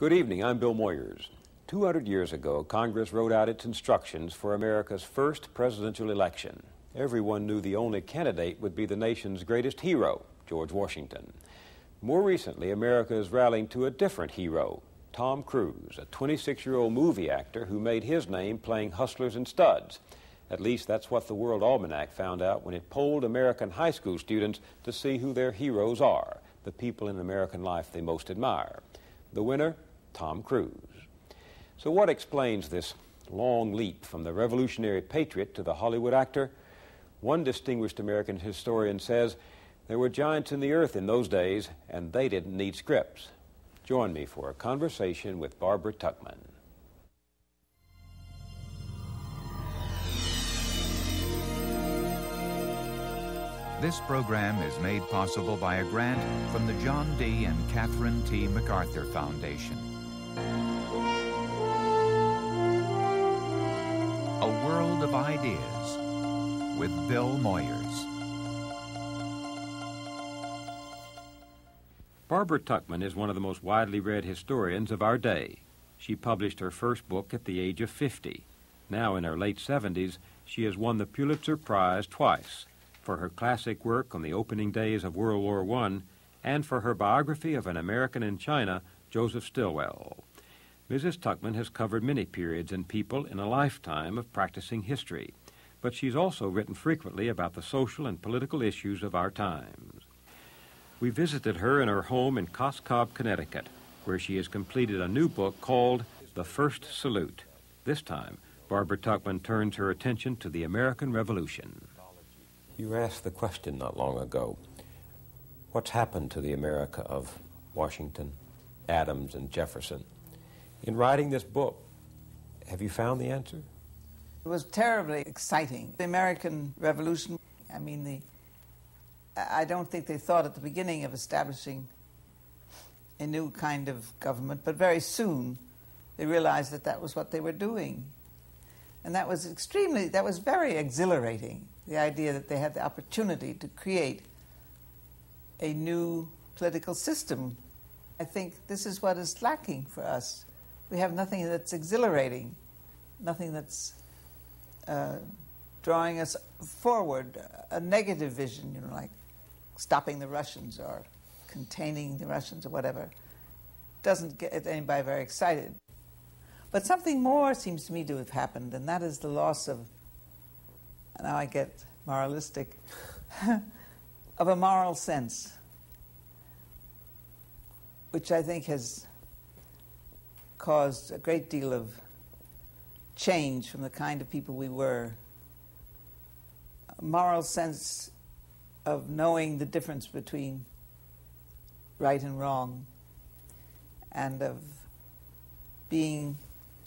Good evening, I'm Bill Moyers. 200 years ago, Congress wrote out its instructions for America's first presidential election. Everyone knew the only candidate would be the nation's greatest hero, George Washington. More recently, America is rallying to a different hero, Tom Cruise, a 26-year-old movie actor who made his name playing hustlers and studs. At least that's what the World Almanac found out when it polled American high school students to see who their heroes are, the people in American life they most admire. The winner, Tom Cruise. So what explains this long leap from the revolutionary patriot to the Hollywood actor? One distinguished American historian says, there were giants in the earth in those days, and they didn't need scripts. Join me for a conversation with Barbara Tuchman. This program is made possible by a grant from the John D. and Catherine T. MacArthur Foundation. A World of Ideas with Bill Moyers. Barbara Tuchman is one of the most widely read historians of our day. She published her first book at the age of 50. Now, in her late 70s, she has won the Pulitzer Prize twice for her classic work on the opening days of World War I and for her biography of an American in China, Joseph Stilwell. Mrs. Tuchman has covered many periods and people in a lifetime of practicing history, but she's also written frequently about the social and political issues of our times. We visited her in her home in Coscob, Connecticut, where she has completed a new book called The First Salute. This time, Barbara Tuchman turns her attention to the American Revolution. You were asked the question not long ago, what's happened to the America of Washington, Adams, and Jefferson? In writing this book, have you found the answer? It was terribly exciting. The American Revolution, I don't think they thought at the beginning of establishing a new kind of government, but very soon they realized that that was what they were doing. And that was very exhilarating, the idea that they had the opportunity to create a new political system. I think this is what is lacking for us. We have nothing that's exhilarating, nothing that's drawing us forward, a negative vision, like stopping the Russians or containing the Russians or whatever. Doesn't get anybody very excited. But something more seems to me to have happened, and that is the loss of, now I get moralistic, of a moral sense, which I think has caused a great deal of change from the kind of people we were. A moral sense of knowing the difference between right and wrong, and of being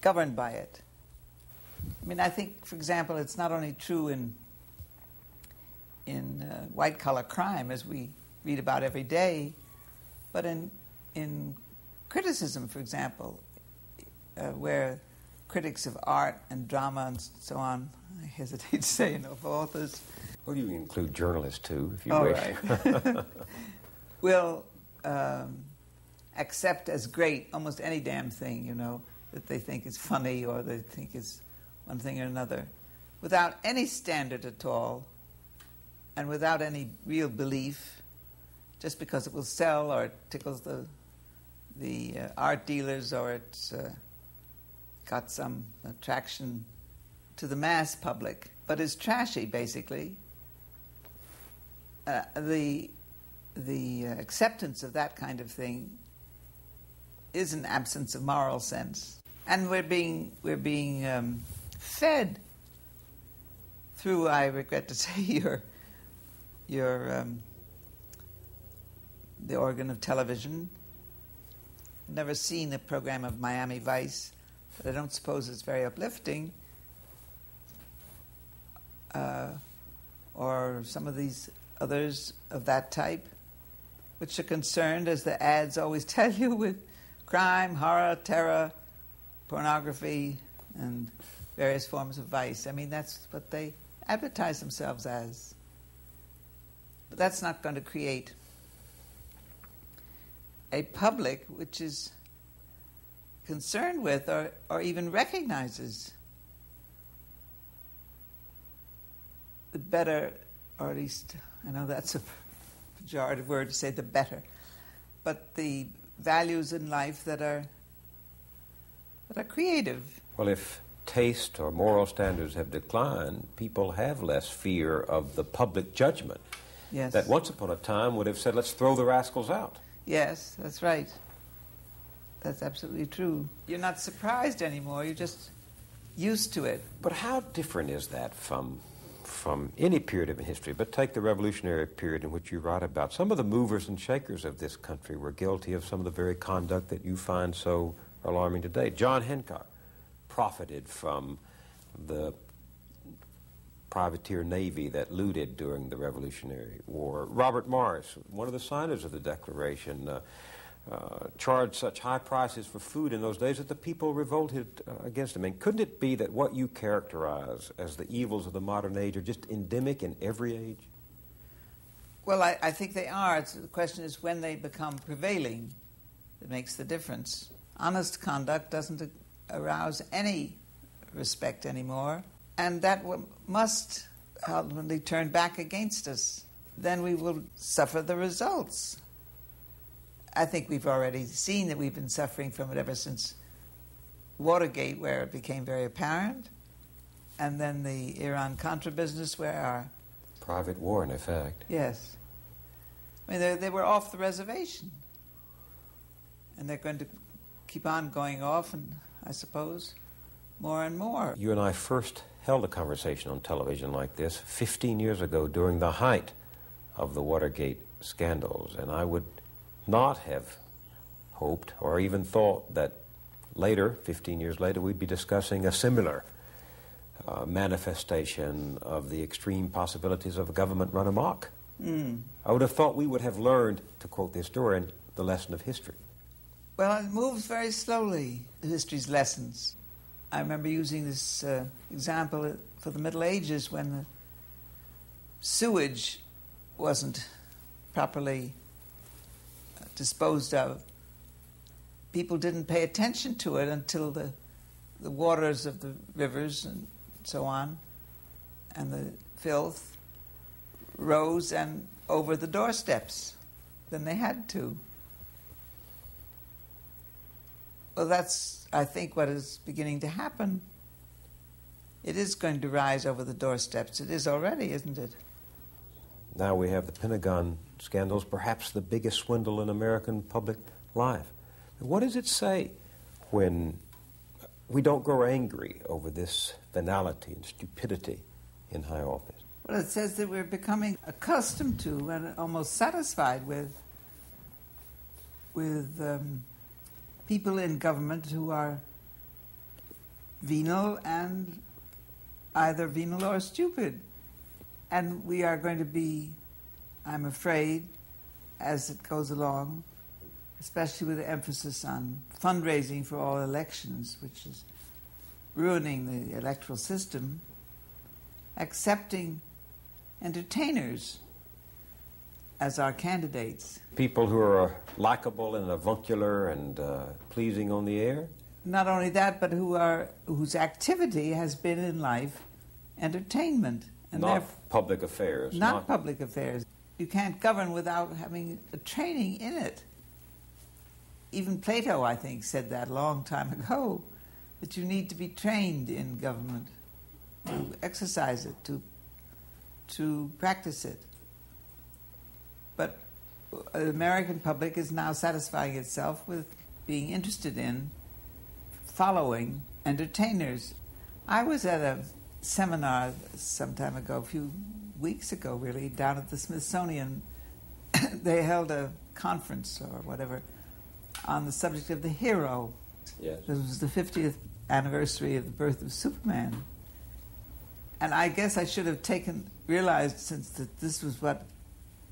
governed by it. I think, for example, it's not only true in white-collar crime, as we read about every day, but in criticism, for example, where critics of art and drama and so on, I hesitate to say, of authors. Well, you include journalists, too, if you wish. Right. Will accept as great almost any damn thing, that they think is funny or they think is one thing or another, without any standard at all and without any real belief, just because it will sell or it tickles the art dealers or it's got some attraction to the mass public, but is trashy, basically. The acceptance of that kind of thing is an absence of moral sense. And we're being fed through, I regret to say, the organ of television. I've never seen a program of Miami Vice, but I don't suppose it's very uplifting. Or some of these others of that type, which are concerned, as the ads always tell you, with crime, horror, terror, pornography, and various forms of vice. That's what they advertise themselves as. But that's not going to create a public which is concerned with or even recognizes. The better, or at least, I know that's a pejorative word to say the better, but the values in life that are creative. Well, if taste or moral standards have declined, people have less fear of the public judgment. Yes. That once upon a time would have said, let's throw the rascals out. Yes, that's right. That's absolutely true. You're not surprised anymore. You're just used to it. But how different is that from any period of history? But take the revolutionary period in which you write about. Some of the movers and shakers of this country were guilty of some of the very conduct that you find so alarming today. John Hancock profited from the privateer navy that looted during the Revolutionary War. Robert Morris, one of the signers of the Declaration, charged such high prices for food in those days that the people revolted against him. And couldn't it be that what you characterize as the evils of the modern age are just endemic in every age? Well, I think they are. The question is when they become prevailing that makes the difference. Honest conduct doesn't arouse any respect anymore, and that must ultimately turn back against us. Then we will suffer the results. I think we've already seen that we've been suffering from it ever since Watergate, where it became very apparent, and then the Iran-Contra business, where our... Private war, in effect. Yes. I mean, they were off the reservation, and they're going to keep on going off, and I suppose more and more. You and I first held a conversation on television like this 15 years ago during the height of the Watergate scandals, and I would not have hoped or even thought that later, 15 years later, we'd be discussing a similar manifestation of the extreme possibilities of a government run amok. I would have thought we would have learned, to quote the historian, the lesson of history. Well, it moves very slowly, history's lessons. I remember using this example for the Middle Ages when the sewage wasn't properly disposed of. People didn't pay attention to it until the waters of the rivers and so on, and the filth rose and over the doorsteps. Then they had to. Well, that's, I think, what is beginning to happen. It is going to rise over the doorsteps. It is already, isn't it? Now we have the Pentagon scandals, perhaps the biggest swindle in American public life. What does it say when we don't grow angry over this venality and stupidity in high office? Well, it says that we're becoming accustomed to and almost satisfied with people in government who are venal and either venal or stupid. And we are going to be, I'm afraid, as it goes along, especially with the emphasis on fundraising for all elections, which is ruining the electoral system, accepting entertainers as our candidates. People who are likable and avuncular and pleasing on the air? Not only that, but whose activity has been in life entertainment. And not public affairs. Not public affairs. You can't govern without having a training in it. Even Plato, I think, said that a long time ago, that you need to be trained in government, to exercise it, to practice it. But the American public is now satisfying itself with being interested in following entertainers. I was at a seminar some time ago, a few weeks ago really, down at the Smithsonian. They held a conference or whatever on the subject of the hero. Yes. It was the 50th anniversary of the birth of Superman. And I guess I should have realized, since that this was what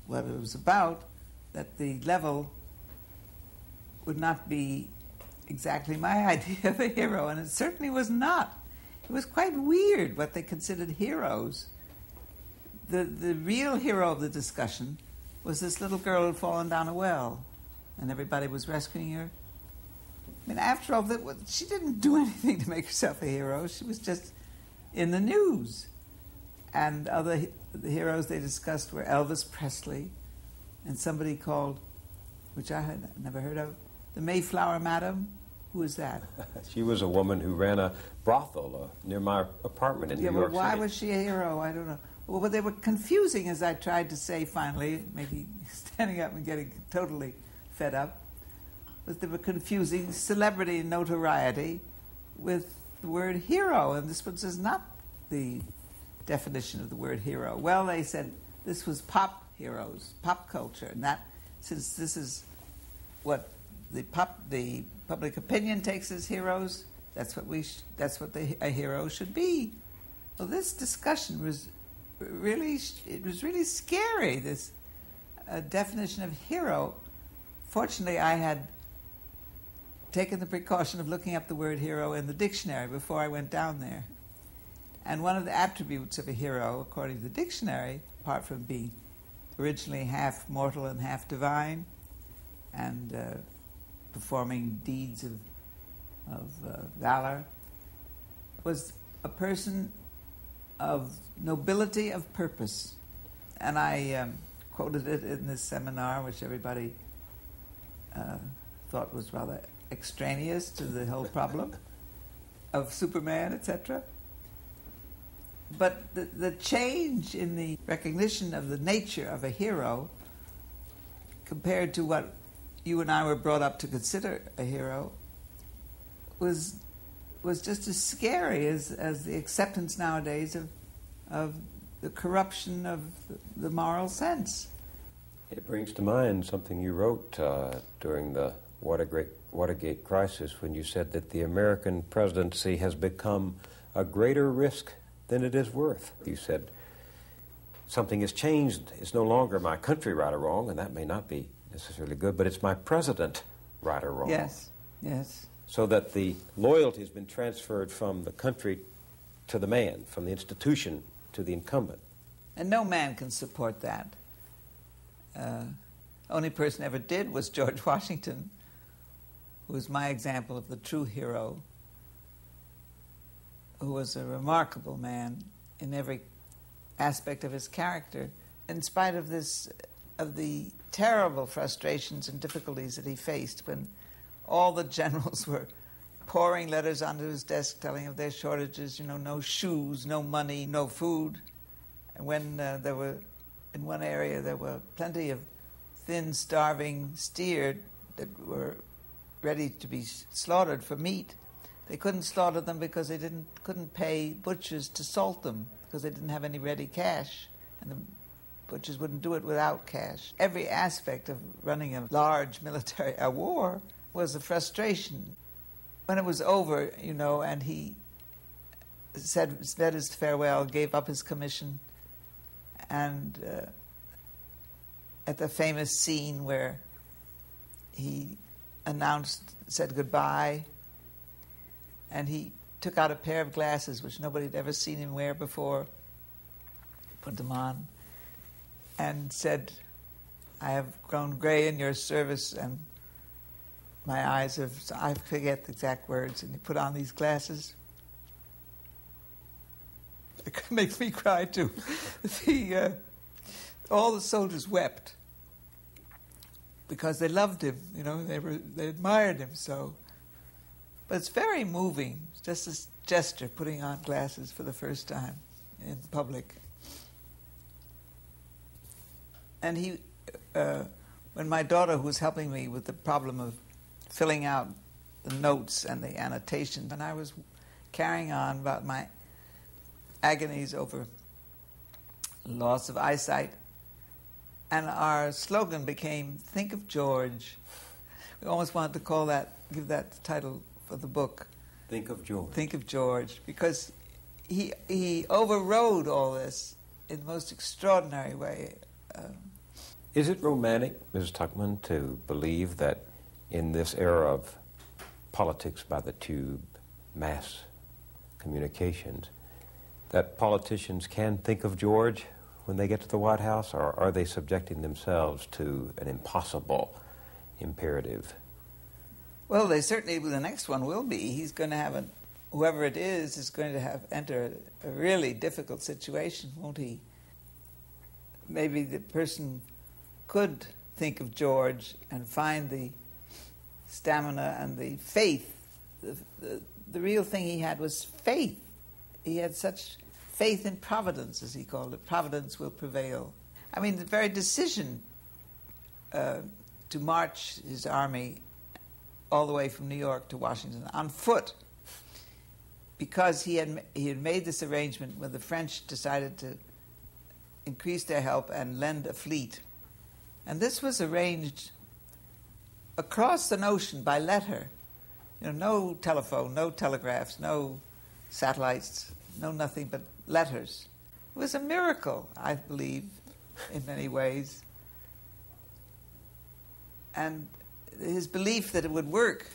it was about, that the level would not be exactly my idea of a hero, and it certainly was not. It was quite weird what they considered heroes. The real hero of the discussion was this little girl who had fallen down a well, and everybody was rescuing her. mean, after all, she didn't do anything to make herself a hero. She was just in the news. And the heroes they discussed were Elvis Presley and somebody called, which I had never heard of, the Mayflower Madam. Who is that? She was a woman who ran a brothel near my apartment in New York City. Why was she a hero? I don't know. Well, but they were confusing, as I tried to say finally, maybe standing up and getting totally fed up, but they were confusing celebrity and notoriety with the word hero, and this was not the definition of the word hero. Well, they said this was pop heroes, pop culture, and that, since this is what the public opinion takes as heroes, that's what a hero should be. Well, this discussion was really scary. This definition of hero. Fortunately, I had taken the precaution of looking up the word hero in the dictionary before I went down there. And one of the attributes of a hero, according to the dictionary, apart from being originally half mortal and half divine, and performing deeds of valor, was a person of nobility of purpose. And I quoted it in this seminar, which everybody thought was rather extraneous to the whole problem of Superman, etc. But the change in the recognition of the nature of a hero compared to what you and I were brought up to consider a hero was just as scary as the acceptance nowadays of the corruption of the moral sense. It brings to mind something you wrote during the Watergate crisis when you said that the American presidency has become a greater risk than it is worth. You said something has changed. It's no longer my country right or wrong, and that may not be necessarily good, but it's my president right or wrong. Yes, yes. So that the loyalty has been transferred from the country to the man, from the institution to the incumbent. And no man can support that. Only person ever did was George Washington, who was my example of the true hero, who was a remarkable man in every aspect of his character, in spite of the terrible frustrations and difficulties that he faced when all the generals were pouring letters onto his desk telling of their shortages, no shoes, no money, no food. And when there were, in one area, there were plenty of thin, starving steer that were ready to be slaughtered for meat. They couldn't slaughter them because they couldn't pay butchers to salt them because they didn't have any ready cash, and the butchers wouldn't do it without cash. Every aspect of running a large military war was a frustration. When it was over, and he said his farewell, gave up his commission, and at the famous scene where he said goodbye, and he took out a pair of glasses which nobody had ever seen him wear before, put them on, and said, "I have grown gray in your service, and my eyes have," I forget the exact words, and he put on these glasses. It makes me cry too. All the soldiers wept because they loved him, they admired him so. But it's very moving, just this gesture, putting on glasses for the first time in public. And he, when my daughter, who was helping me with the problem of filling out the notes and the annotations, and I was carrying on about my agonies over loss of eyesight, and our slogan became "Think of George." We almost wanted to give that the title for the book. Think of George. Think of George, because he overrode all this in the most extraordinary way. Is it romantic, Mrs. Tuchman, to believe that in this era of politics by the tube, mass communications, that politicians can think of George when they get to the White House, or are they subjecting themselves to an impossible imperative? Well, the next one will be. He's going to have whoever it is going to enter a really difficult situation, won't he? Maybe the person could think of George and find the stamina and the faith. The real thing he had was faith. He had such faith in Providence, as he called it. Providence will prevail. I mean, the very decision to march his army all the way from New York to Washington on foot, because he had made this arrangement when the French decided to increase their help and lend a fleet. And this was arranged across the ocean by letter. No telephone, no telegraphs, no satellites, no nothing but letters. It was a miracle, I believe, in many ways. And his belief that it would work,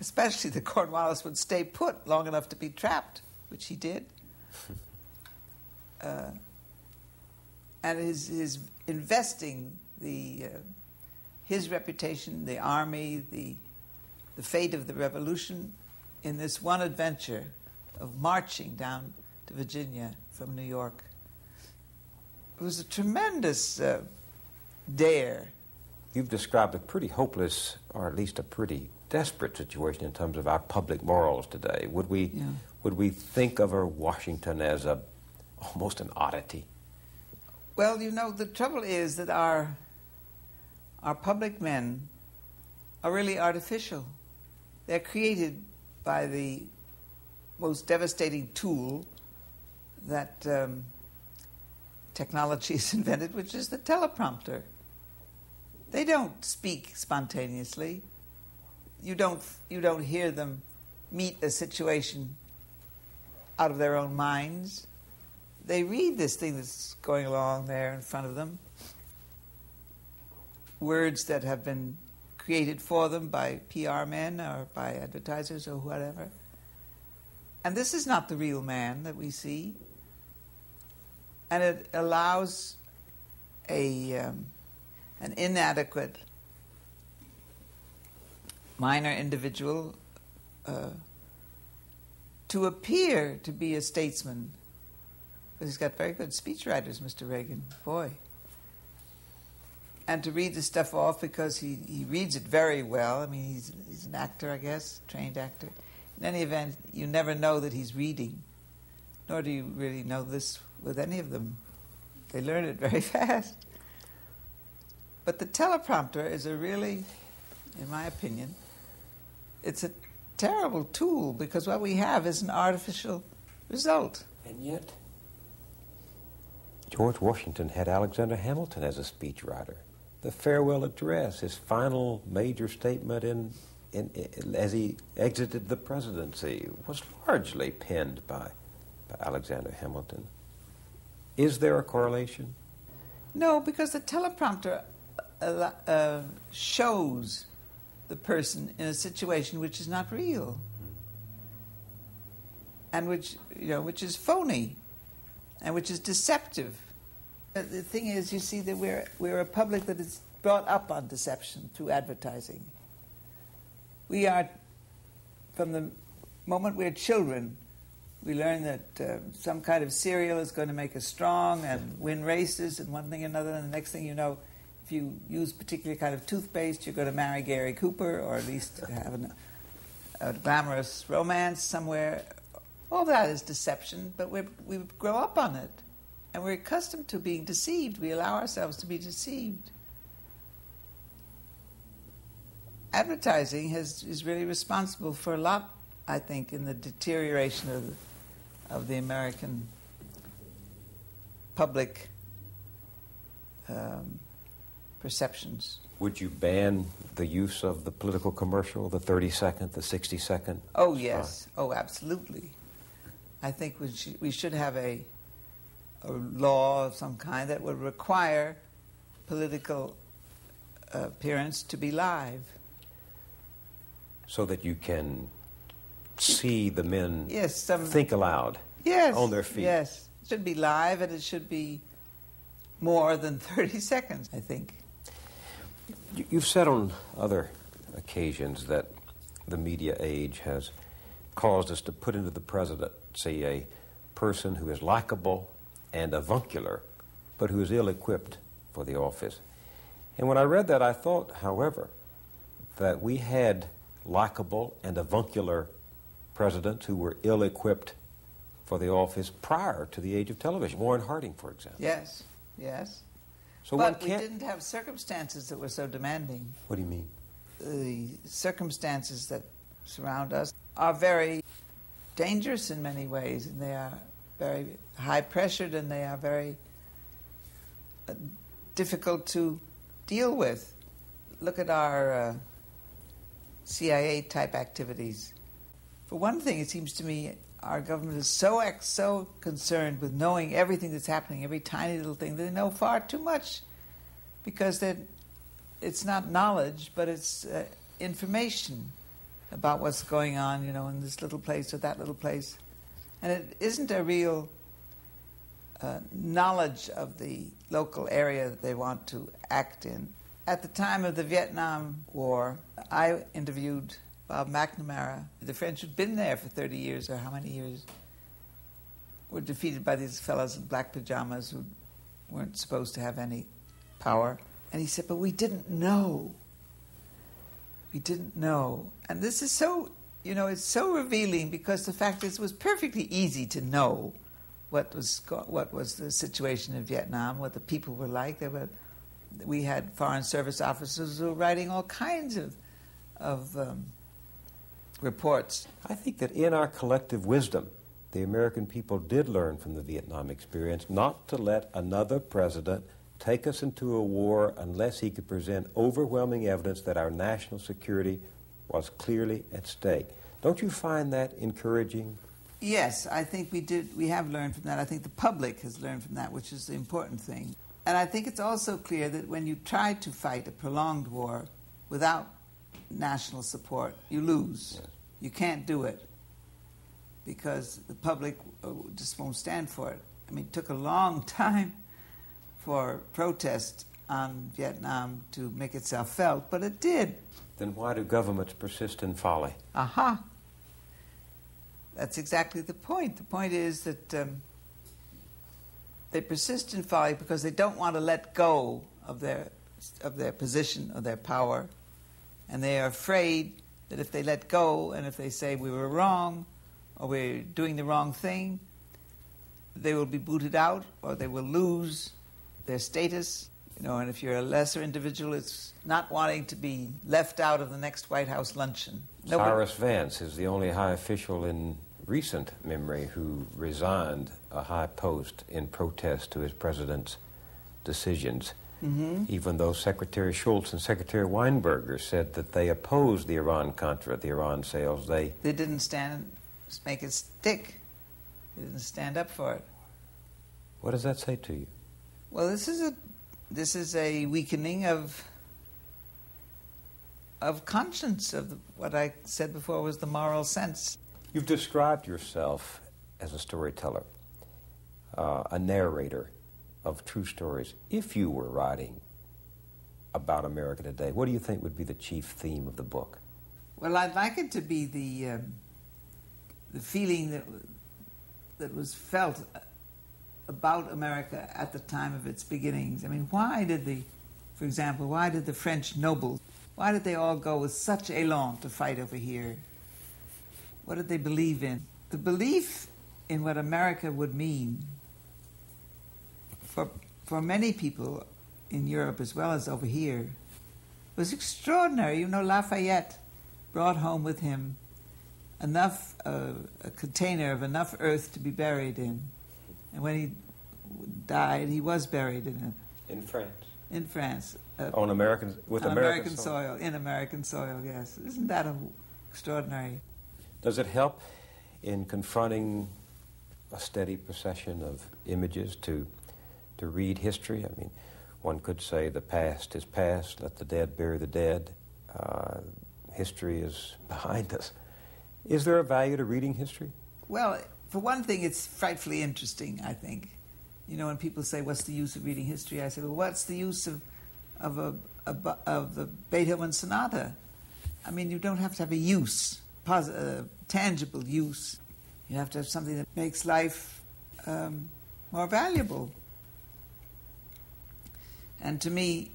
especially that Cornwallis would stay put long enough to be trapped, which he did. And his investing his reputation, the army, the fate of the revolution in this one adventure of marching down to Virginia from New York. It was a tremendous dare. You've described a pretty hopeless, or at least a pretty desperate situation in terms of our public morals today. Would we think of our Washington as almost an oddity? Well, the trouble is that our public men are really artificial. They're created by the most devastating tool that technology has invented, which is the teleprompter. They don't speak spontaneously. You don't hear them meet a situation out of their own minds. They read this thing that's going along there in front of them, words that have been created for them by PR men or by advertisers or whatever. And this is not the real man that we see. And it allows an inadequate minor individual to appear to be a statesman. Because he's got very good speechwriters, Mr. Reagan, boy. And to read the stuff off because he reads it very well. I mean, he's an actor, I guess, trained actor. In any event, you never know that he's reading, nor do you really know this with any of them. They learn it very fast. But the teleprompter is a really, in my opinion, it's a terrible tool because what we have is an artificial result. And yet, George Washington had Alexander Hamilton as a speechwriter. The farewell address, his final major statement as he exited the presidency, was largely penned by Alexander Hamilton. Is there a correlation? No, because the teleprompter shows the person in a situation which is not real, and which is phony, and which is deceptive. The thing is, you see, that we're a public that is brought up on deception through advertising. We are, from the moment we're children, we learn that some kind of cereal is going to make us strong and win races and one thing and another, and the next thing you know, if you use a particular kind of toothpaste, you're going to marry Gary Cooper or at least have a glamorous romance somewhere. All that is deception, but we grow up on it. And we're accustomed to being deceived. We allow ourselves to be deceived. Advertising is really responsible for a lot, I think, in the deterioration of the American public perceptions. Would you ban the use of the political commercial, the 30-second, the 60-second? Oh, yes. Oh, absolutely. I think we should have a law of some kind that would require political appearance to be live. So that you can see the men yes, think aloud on their feet. Yes, it should be live and it should be more than 30 seconds, I think. You've said on other occasions that the media age has caused us to put into the presidency a person who is likable and avuncular, but who is ill-equipped for the office. And when I read that, I thought, however, that we had likable and avuncular presidents who were ill-equipped for the office prior to the age of television. Warren Harding, for example. Yes, yes. So but we didn't have circumstances that were so demanding. What do you mean? The circumstances that surround us are very dangerous in many ways, and they are very high-pressured, and they are very difficult to deal with. Look at our CIA-type activities. For one thing, it seems to me our government is so concerned with knowing everything that's happening, every tiny little thing, that they know far too much, because it's not knowledge, but it's information about what's going on, in this little place or that little place. And it isn't a real knowledge of the local area that they want to act in. At the time of the Vietnam War, I interviewed Bob McNamara. The French had been there for 30 years, or how many years, were defeated by these fellows in black pajamas who weren't supposed to have any power. And he said, but we didn't know. We didn't know. And this is so, it's so revealing, because the fact is it was perfectly easy to know what was the situation in Vietnam, what the people were like. We had Foreign Service officers who were writing all kinds of reports. I think that in our collective wisdom, the American people did learn from the Vietnam experience not to let another president take us into a war unless he could present overwhelming evidence that our national security was clearly at stake. Don't you find that encouraging? Yes, I think we have learned from that. I think the public has learned from that, which is the important thing. And I think it's also clear that when you try to fight a prolonged war without national support, you lose. Yes. You can't do it, because the public just won't stand for it. I mean, it took a long time for protest on Vietnam to make itself felt, but it did. Then why do governments persist in folly? Aha. That's exactly the point. The point is that they persist in folly because they don't want to let go of their position or their power, and they are afraid that if they let go and if they say we were wrong or we're doing the wrong thing, they will be booted out or they will lose their status. And if you're a lesser individual, it's not wanting to be left out of the next White House luncheon. Cyrus Vance is the only high official in recent memory who resigned a high post in protest to his president's decisions. Mm-hmm. Even though Secretary Shultz and Secretary Weinberger said that they opposed the Iran-Contra, the Iran sales, they didn't make it stick. They didn't stand up for it. What does that say to you? Well, this is a weakening of conscience, of what I said before was the moral sense. You've described yourself as a storyteller, a narrator of true stories. If you were writing about America today, what do you think would be the chief theme of the book? Well, I'd like it to be the feeling that was felt about America at the time of its beginnings. I mean, why did the French nobles, why did they all go with such élan to fight over here? What did they believe in? The belief in what America would mean for many people in Europe as well as over here was extraordinary. Lafayette brought home with him enough, a container of enough earth to be buried in. And when he died, he was buried in it. In France? In France. On American soil. In American soil, yes. Isn't that extraordinary? Does it help in confronting a steady procession of images to read history? I mean, one could say the past is past, let the dead bury the dead. History is behind us. Is there a value to reading history? Well, for one thing, it's frightfully interesting, I think. When people say, what's the use of reading history? I say, well, what's the use of the Beethoven sonata? I mean, you don't have to have a use, tangible use. You have to have something that makes life more valuable. And to me,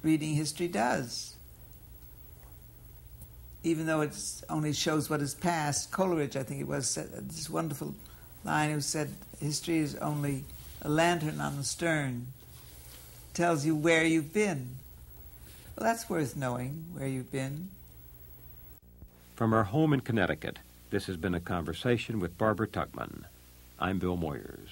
reading history does. Even though it only shows what is past, Coleridge, I think it was, said this wonderful line who said, history is only a lantern on the stern, tells you where you've been. Well, that's worth knowing, where you've been. From our home in Connecticut, this has been a conversation with Barbara Tuchman. I'm Bill Moyers.